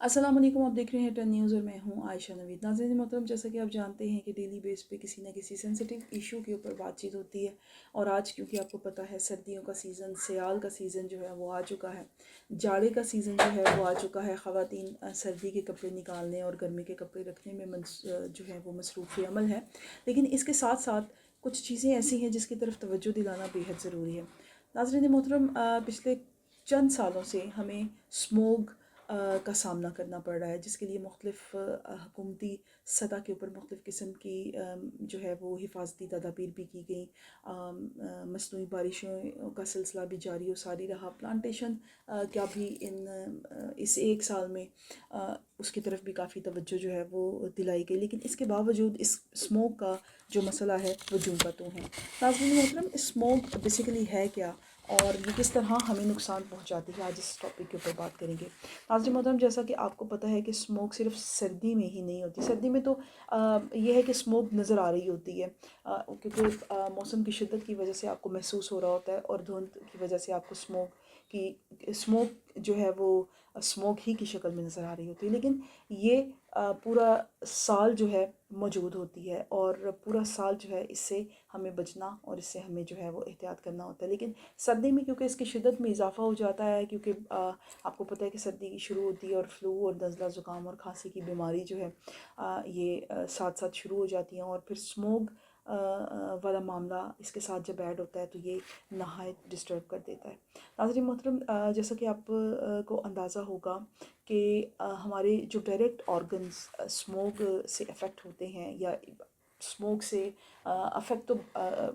अस्सलाम वालेकुम। आप देख रहे हैं 10 न्यूज़ और मैं हूं आयशा नवीद। नाज़रीन मोहतरम, जैसा कि आप जानते हैं कि डेली बेस पे किसी न किसी सेंसिटिव इशू के ऊपर बातचीत होती है। और आज क्योंकि आपको पता है सर्दियों का सीज़न, सियाल का सीज़न जो है वो आ चुका है, जाड़े का सीज़न जो है वो आ चुका है। ख़वातीन सर्दी के कपड़े निकालने और गर्मी के कपड़े रखने में जो है वो मसरूफ़ अमल है। लेकिन इसके साथ साथ कुछ चीज़ें ऐसी हैं जिसकी तरफ तवज्जो दिलाना बेहद ज़रूरी है। नाज़रीन मोहतरम, पिछले चंद सालों से हमें स्मोग का सामना करना पड़ रहा है, जिसके लिए मुख्तलिफ़ हुकूमती सतह के ऊपर मुख्तलिफ़ किस्म की जो है वो हिफाजती तदाबीर भी की गई। मसनूई बारिशों का सिलसिला भी जारी और सारी रहा। प्लांटेशन क्या भी इस एक साल में उसकी तरफ भी काफ़ी तवज्जो जो है वो दिलाई गई, लेकिन इसके बावजूद इस स्मोक का जो मसला है वो जूं का त्यों है। नाज़रीन मोहतरम, स्मोक बेसिकली है क्या और ये किस तरह हमें नुकसान पहुंचाती है, आज इस टॉपिक के ऊपर बात करेंगे। नाज़रीन मोहतरम, जैसा कि आपको पता है कि स्मोक सिर्फ सर्दी में ही नहीं होती। सर्दी में तो ये है कि स्मोक नज़र आ रही होती है, क्योंकि मौसम की शिद्दत की वजह से आपको महसूस हो रहा होता है और धुंध की वजह से आपको स्मोक जो है वो स्मोक ही की शक्ल में नज़र आ रही होती है। लेकिन ये पूरा साल जो है मौजूद होती है और पूरा साल जो है इससे हमें बचना और इससे हमें जो है वो एहतियात करना होता है। लेकिन सर्दी में क्योंकि इसकी शिद्दत में इजाफा हो जाता है, क्योंकि आपको पता है कि सर्दी शुरू होती है और फ्लू और नज़ला ज़ुकाम और खांसी की बीमारी जो है ये साथ साथ शुरू हो जाती हैं। और फिर स्मोक वाला मामला इसके साथ जब ऐड होता है तो ये नहायत डिस्टर्ब कर देता है। नाज़रीन मोहतरम, जैसा कि आप को अंदाज़ा होगा कि हमारे जो डायरेक्ट ऑर्गन्स स्मोक से अफेक्ट होते हैं, या स्मोक से अफेक्ट तो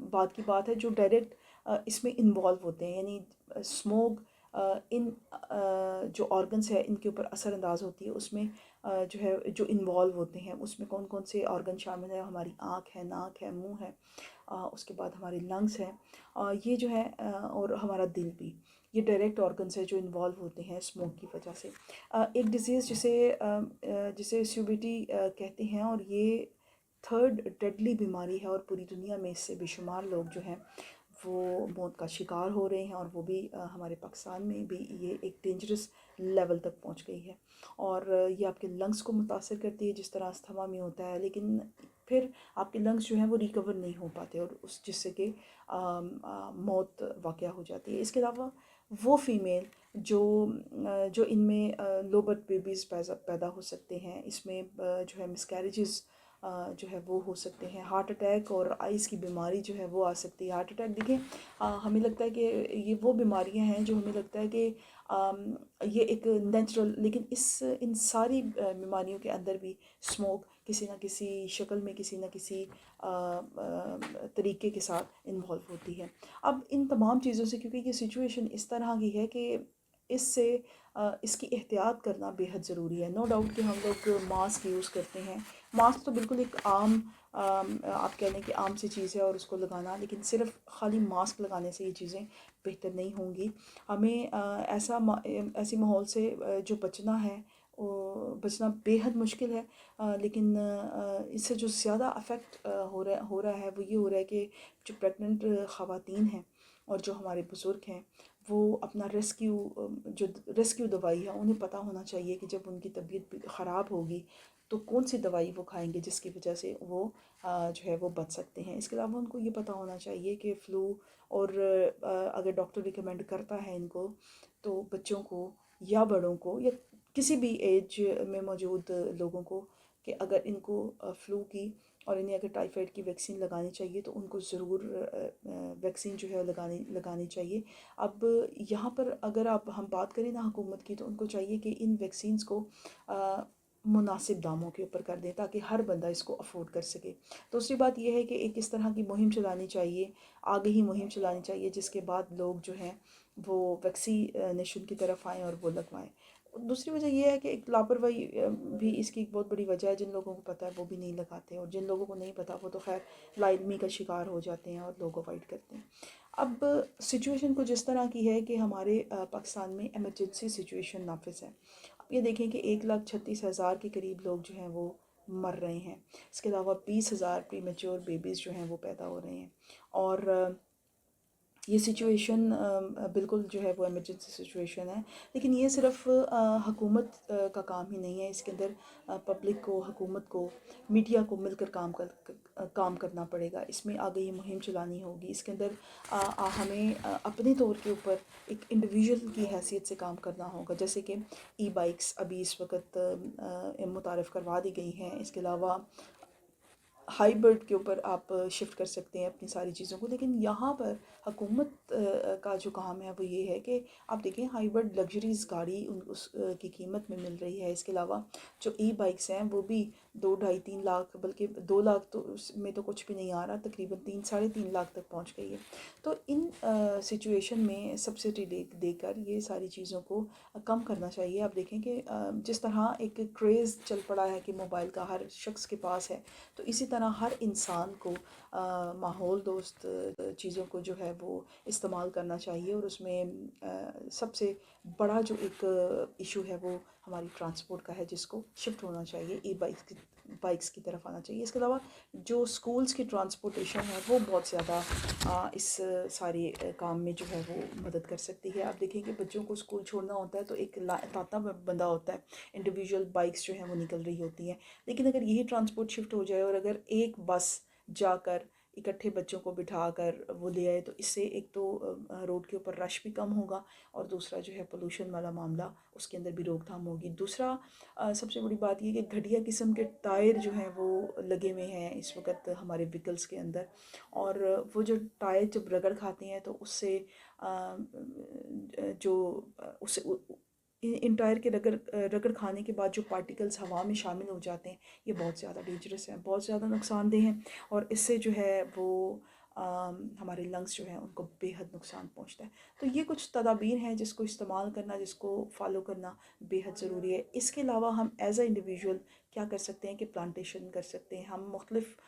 बात की बात है, जो डायरेक्ट इसमें इन्वॉल्व होते हैं, यानी स्मोक इन जो ऑर्गन्स है इनके ऊपर असर अंदाज होती है, उसमें जो है जो इन्वॉल्व होते हैं उसमें कौन कौन से ऑर्गन शामिल है। हमारी आँख है, नाक है, मुंह है, उसके बाद हमारे लंग्स हैं, ये जो है और हमारा दिल भी, ये डायरेक्ट ऑर्गन्स है जो इन्वॉल्व होते हैं स्मोक की वजह से। एक डिजीज़ जिसे सीओपीडी कहते हैं, और ये थर्ड डेडली बीमारी है और पूरी दुनिया में इससे बेशुमार लोग जो हैं वो मौत का शिकार हो रहे हैं, और वो भी हमारे पाकिस्तान में भी ये एक डेंजरस लेवल तक पहुंच गई है। और ये आपके लंग्स को मुतासर करती है जिस तरह अस्थमा में होता है, लेकिन फिर आपके लंग्स जो हैं वो रिकवर नहीं हो पाते और उस जिससे कि मौत वाक़या हो जाती है। इसके अलावा वो फ़ीमेल जो इनमें लो बर्थ बेबीज़ पैदा हो सकते हैं, इसमें जो है मिसकैरेजेस जो है वो हो सकते हैं। हार्ट अटैक और आइज़ की बीमारी जो है वो आ सकती है। हार्ट अटैक देखें, हमें लगता है कि ये वो बीमारियां हैं जो हमें लगता है कि ये एक नेचुरल, लेकिन इन सारी बीमारियों के अंदर भी स्मोक किसी न किसी शक्ल में, किसी न किसी तरीके के साथ इन्वॉल्व होती है। अब इन तमाम चीज़ों से, क्योंकि ये सिचुएशन इस तरह की है कि इससे इसकी एहतियात करना बेहद ज़रूरी है। नो डाउट कि हम लोग मास्क यूज़ करते हैं। मास्क तो बिल्कुल एक आम आप कह लें कि आम सी चीज़ है और उसको लगाना, लेकिन सिर्फ खाली मास्क लगाने से ये चीज़ें बेहतर नहीं होंगी। हमें ऐसे माहौल से जो बचना है वो बचना बेहद मुश्किल है, लेकिन इससे जो ज़्यादा अफेक्ट हो रहा है वो ये हो रहा है कि जो प्रेग्नेंट ख़वातीन हैं और जो हमारे बुज़ुर्ग हैं वो अपना जो रेस्क्यू दवाई है, उन्हें पता होना चाहिए कि जब उनकी तबीयत ख़राब होगी तो कौन सी दवाई वो खाएंगे जिसकी वजह से वो जो है वो बच सकते हैं। इसके अलावा उनको ये पता होना चाहिए कि फ़्लू और अगर डॉक्टर रिकमेंड करता है इनको, तो बच्चों को या बड़ों को या किसी भी एज में मौजूद लोगों को, कि अगर इनको फ़्लू की और इन्हें अगर टाइफाइड की वैक्सीन लगानी चाहिए तो उनको ज़रूर वैक्सीन जो है लगानी चाहिए। अब यहाँ पर अगर हम बात करें ना हुकूमत की, तो उनको चाहिए कि इन वैक्सीन्स को मुनासिब दामों के ऊपर कर दें ताकि हर बंदा इसको अफोर्ड कर सके। दूसरी बात यह है कि एक इस तरह की मुहिम चलानी चाहिए, आगे ही मुहिम चलानी चाहिए, जिसके बाद लोग जो हैं वो वैक्सीनेशन की तरफ आएँ और वो लगवाएँ। दूसरी वजह यह है कि एक लापरवाही भी इसकी एक बहुत बड़ी वजह है। जिन लोगों को पता है वो भी नहीं लगाते, और जिन लोगों को नहीं पता वो तो खैर लाइल्मी का शिकार हो जाते हैं और लोग अवॉइड करते हैं। अब सिचुएशन कुछ इस तरह की है कि हमारे पाकिस्तान में एमरजेंसी सिचुएशन नाफिज है। अब ये देखें कि 1,36,000 के करीब लोग जो हैं वो मर रहे हैं। इसके अलावा 20,000 प्री मेच्योर बेबीज़ जो हैं वो पैदा हो रहे हैं, और یہ سچویشن بالکل جو ہے وہ ایمرجنسی سچویشن ہے، لیکن یہ صرف حکومت کا کام ہی نہیں ہے، اس کے اندر پبلک کو، حکومت کو، میڈیا کو مل کر کام کرنا پڑے گا۔ اس میں آگے یہ مہم چلانی ہوگی، اس کے اندر ہمیں اپنے طور کے اوپر ایک انڈیویژل کی حیثیت سے کام کرنا ہوگا، جیسے کہ ای بائکس ابھی اس وقت متعارف کروا دی گئی ہیں، اس کے علاوہ ہائی برڈ کے اوپر آپ شفٹ کر سکتے ہیں اپنی ساری چیزوں کو، لیکن یہاں پر حکومت کا جو کام ہے وہ یہ ہے کہ آپ دیکھیں ہائی برڈ لگژریز گاڑی اس کی قیمت میں مل رہی ہے، اس کے علاوہ جو ای بائکس ہیں وہ بھی 2 ڈھائی 3 لاکھ، بلکہ 2 لاکھ تو اس میں تو کچھ بھی نہیں آ رہا، تقریباً 3 ساڑھے 3 لاکھ تک پہنچ گئی ہے۔ تو ان سچویشن میں سبسڈی دے کر یہ ساری چیزوں کو کم کرنا چاہیے۔ آپ دیکھیں کہ جس طرح ایک کریز چل پڑا ہے کہ موبائل کا ہر شخص کے پاس ہے، تو اسی طرح ہر انسان کو ماحول دوست چیزوں کو جو ہے وہ استعمال کرنا چاہیے، اور اس میں سب سے بڑا جو ایک ایشو ہے وہ ہماری ٹرانسپورٹ کا ہے، جس کو شفٹ ہونا چاہیے، ای بائکس کی طرف آنا چاہیے۔ اس کے علاوہ جو اسکولس کی ٹرانسپورٹیشن ہے وہ بہت زیادہ اس سارے کام میں جو ہے وہ مدد کر سکتی ہے۔ آپ دیکھیں کہ بچوں کو اسکول چھوڑنا ہوتا ہے تو ایک تاتا بندہ ہوتا ہے، انڈیویژول بائکس جو ہیں وہ نکل رہی ہوتی ہیں، لیکن اگر یہی ٹرانسپورٹ شفٹ ہو جائے اور اگر ایک بس جا کر اکٹھے بچوں کو بٹھا کر وہ لے آئے، تو اس سے ایک تو روڈ کے اوپر رش بھی کم ہوگا، اور دوسرا جو ہے پولوشن والا معاملہ اس کے اندر بھی روک تھام ہوگی۔ دوسرا سب سے بڑی بات یہ کہ گھٹیا قسم کے ٹائر جو ہیں وہ لگے ہوئے ہیں اس وقت ہمارے ویکلز کے اندر، اور وہ جو ٹائر جب رگڑ کھاتے ہیں تو اس سے جو اس سے ان ٹائر کے رگڑ کھانے کے بعد جو پارٹیکلز ہوا میں شامل ہو جاتے ہیں، یہ بہت زیادہ ڈینجرس ہیں، بہت زیادہ نقصان دہ ہیں، اور اس سے جو ہے وہ ہمارے لنگس جو ہیں ان کو بے حد نقصان پہنچتا ہے۔ تو یہ کچھ تدابیر ہیں جس کو استعمال کرنا، جس کو فالو کرنا بے حد ضروری ہے۔ اس کے علاوہ ہم ایز اے انڈیویژول کیا کر سکتے ہیں کہ پلانٹیشن کر سکتے ہیں، ہم مختلف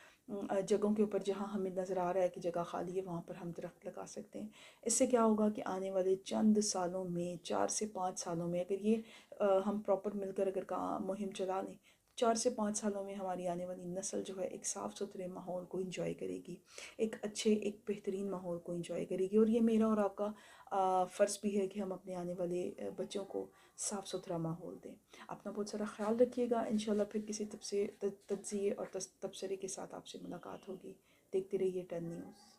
جگہوں کے اوپر جہاں ہمیں نظر آ رہا ہے کہ جگہ خالی ہے وہاں پر ہم درخت لگا سکتے ہیں۔ اس سے کیا ہوگا کہ آنے والے چند سالوں میں، 4 سے 5 سالوں میں، اگر یہ ہم پراپر مل کر اگر مہم چلا لیں، 4 سے 5 سالوں میں ہماری آنے والی نسل جو ہے ایک صاف ستھرے ماحول کو انجوائے کرے گی، ایک اچھے، ایک بہترین ماحول کو انجوائے کرے گی، اور یہ میرا اور آپ کا فرض بھی ہے کہ ہم اپنے آنے والے بچوں کو صاف ستھرا ماحول دیں۔ اپنا بہت سارا خیال رکھیے گا، انشاءاللہ پھر کسی تجزیے اور تبصرے کے ساتھ آپ سے ملاقات ہوگی۔ دیکھتے رہیے 10 نیوز۔